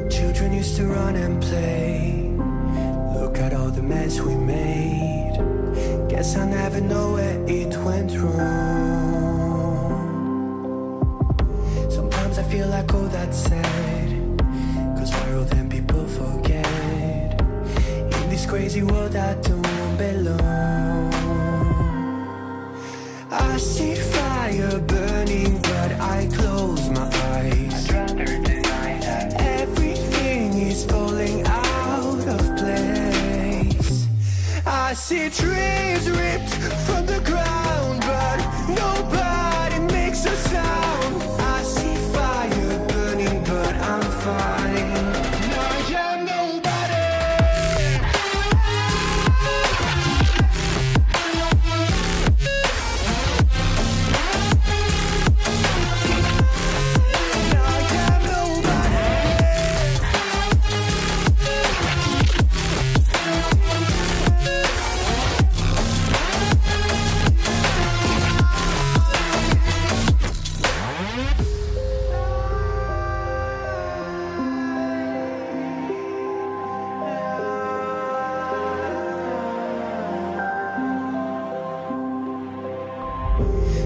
Children used to run and play. Look at all the mess we made. Guess I never know where it went wrong. Sometimes I feel like, oh, that's sad, 'cause we're old and people forget. In this crazy world I don't belong. I see fire burning, but I close my eyes. I'd rather deny that. Everything is falling out of place. I see trees ripped from the ground, but nobody makes a sound. I see fire burning, but I'm fine. I am nobody.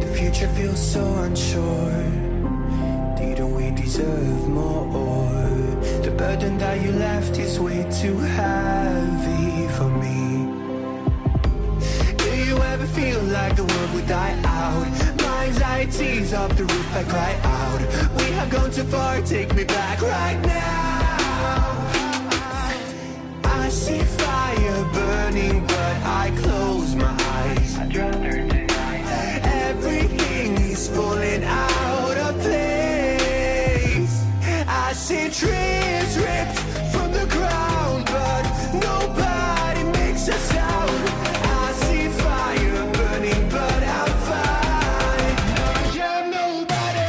The future feels so unsure. Didn't we deserve more? The burden that you left is way too heavy for me. Do you ever feel like the world would die out? My anxiety's off the roof, I cry out. We have gone too far, take me back right now. I see fire burning, but I close my eyes. I'd rather deny that. Everything is falling out of place. I see trees ripped from the ground, but nobody makes a sound. I see fire burning, but I'm fine. I am nobody.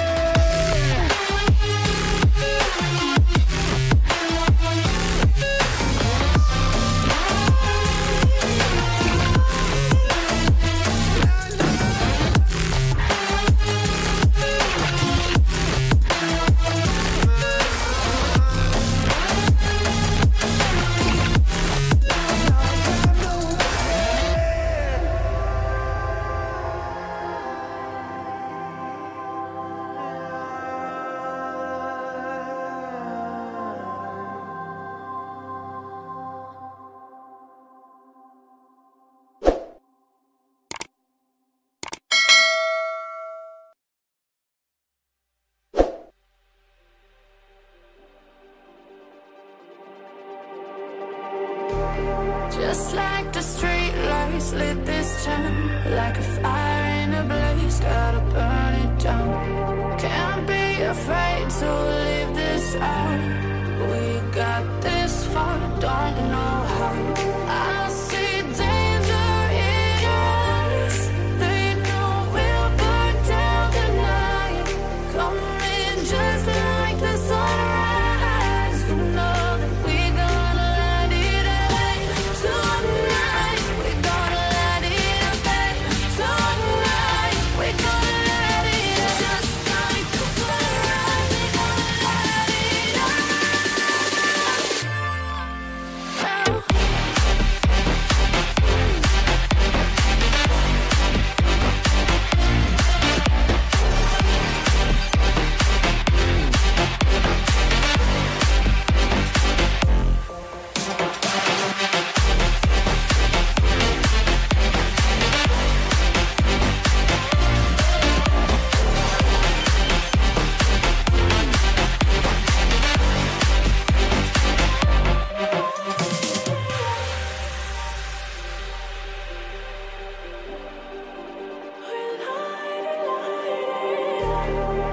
Just like the street lights lit this town, like a fire in a blaze, gotta burn it down. Can't be afraid to leave this out. We got this far, don't know how. I see danger in your eyes. They know we'll burn down the night. Coming just like the sunrise. You know that we gonna let it rain tonight. We gonna let it rain tonight. We gonna let it just like the sunrise. We gonna let it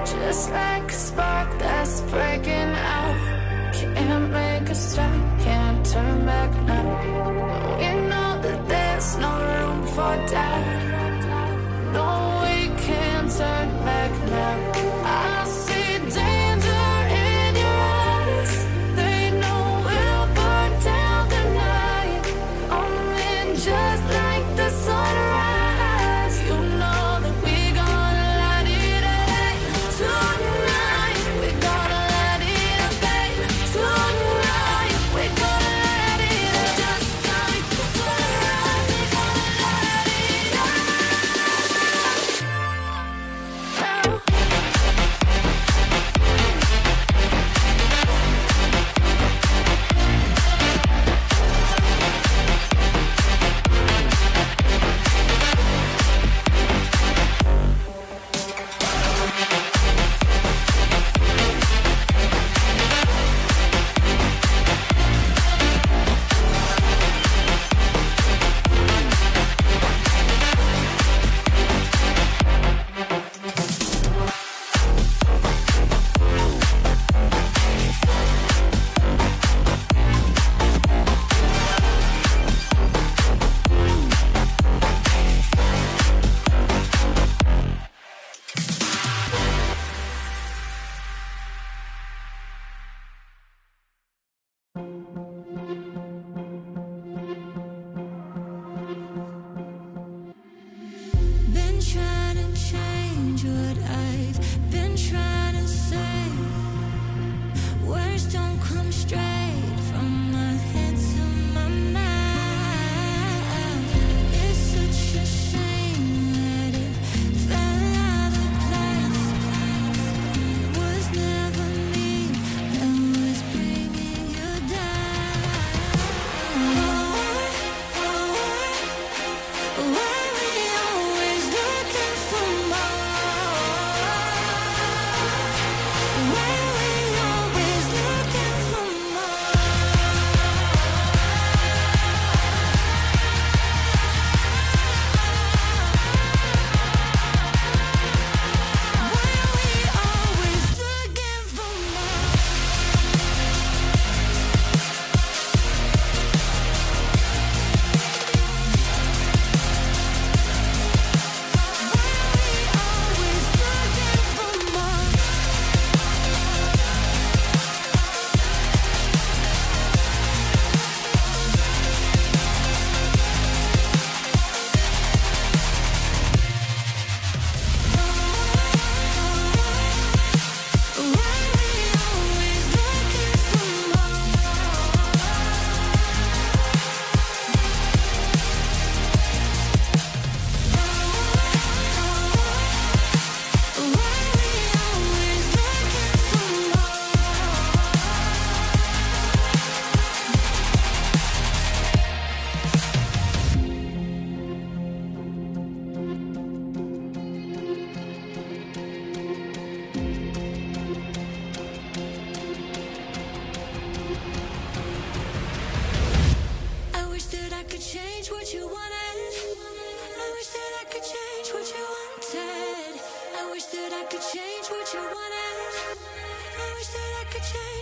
just like a spark that's breaking out. Can't make a stop, can't turn back now. We know that there's no room for doubt. No, we can't turn back now. I see danger in your eyes. They know we'll burn down the night. Coming just like the sunrise. You know that we gonna let it rain tonight. We gonna let it rain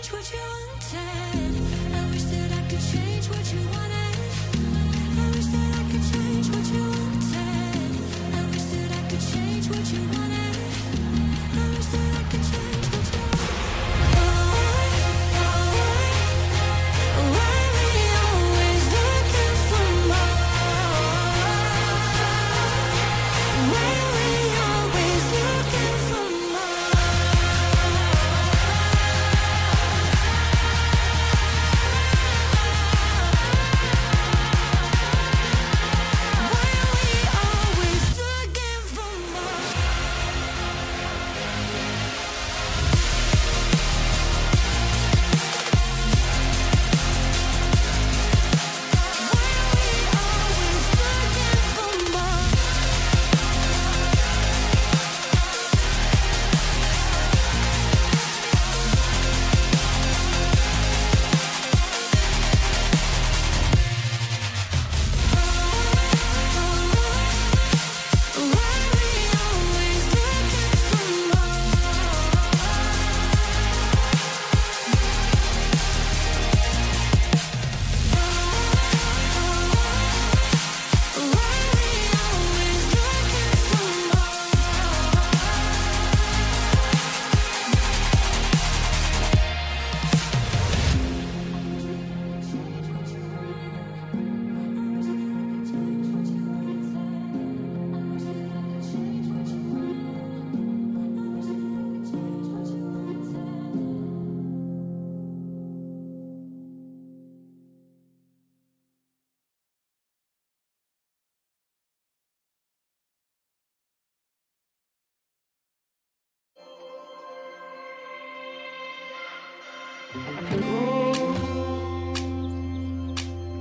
change what you wanted. I wish that I could change what you wanted. I wish that I could change what you wanted. I wish that I could change what you wanted. I wish that I could change what you wanted. Why we always looking for more? Why we always looking for more?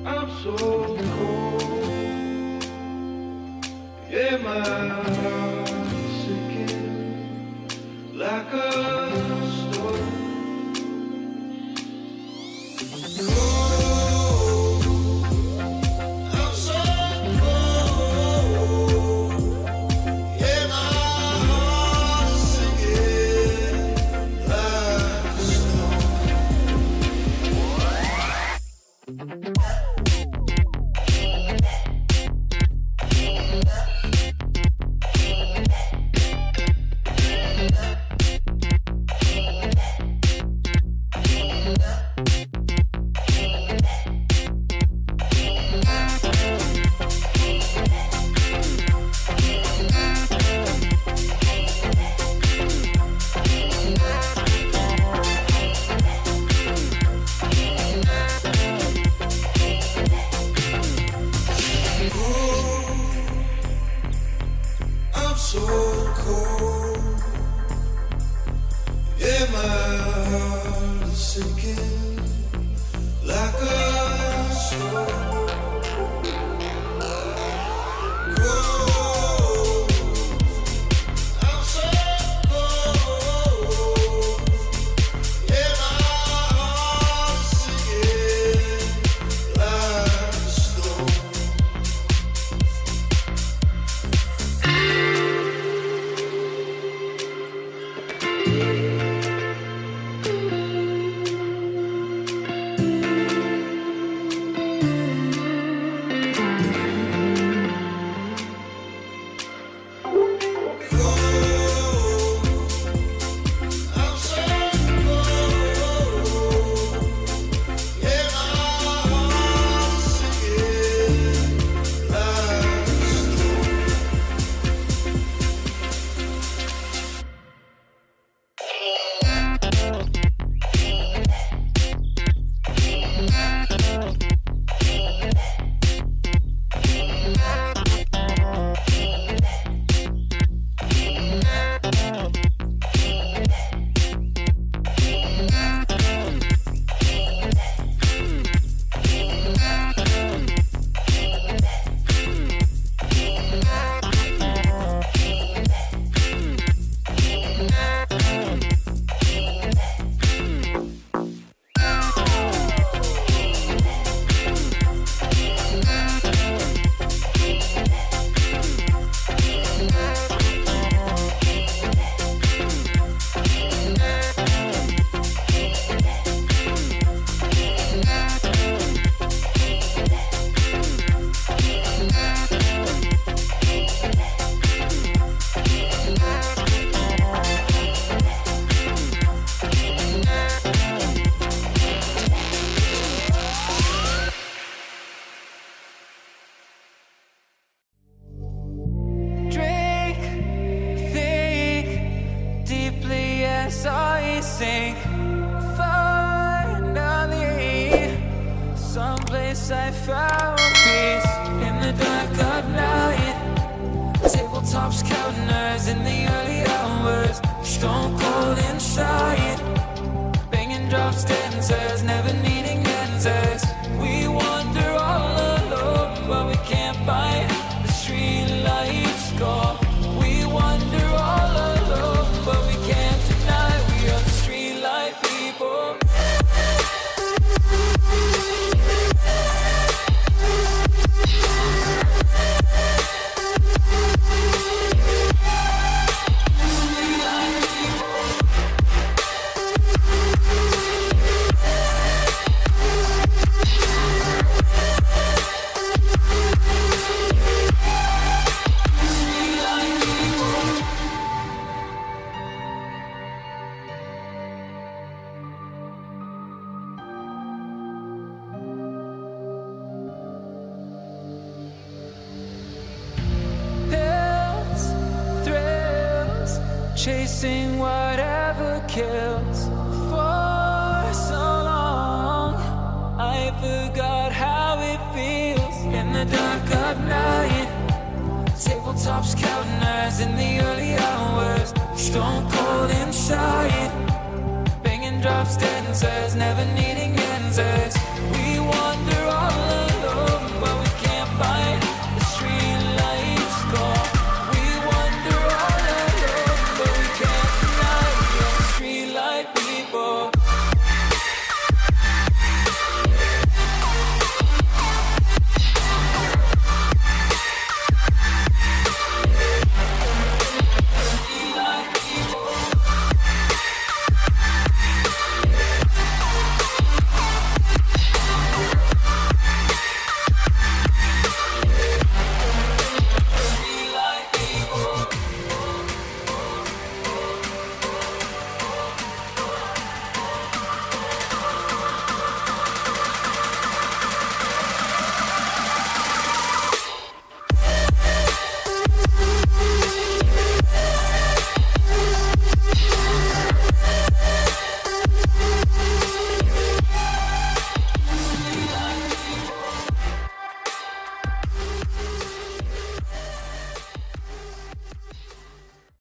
I'm so cold. Yeah, my heart's sinking like a stone. Cold. I'm so cold. Yeah, my heart's sinking like a stone. I'm so cold. Yeah, my heart is sinking like a stone. Cold. I'm so cold. Yeah, my heart is sinking like a stone. drops, dancers, never needing answers. We wander all alone, but we can't find the street lights go. We wander all alone, but we can't deny we are the street light people. Chasing whatever kills. For so long I forgot how it feels. In the dark of night, tabletops counting eyes in the early hours. Stone cold inside, banging drops, dancers, never needing answers.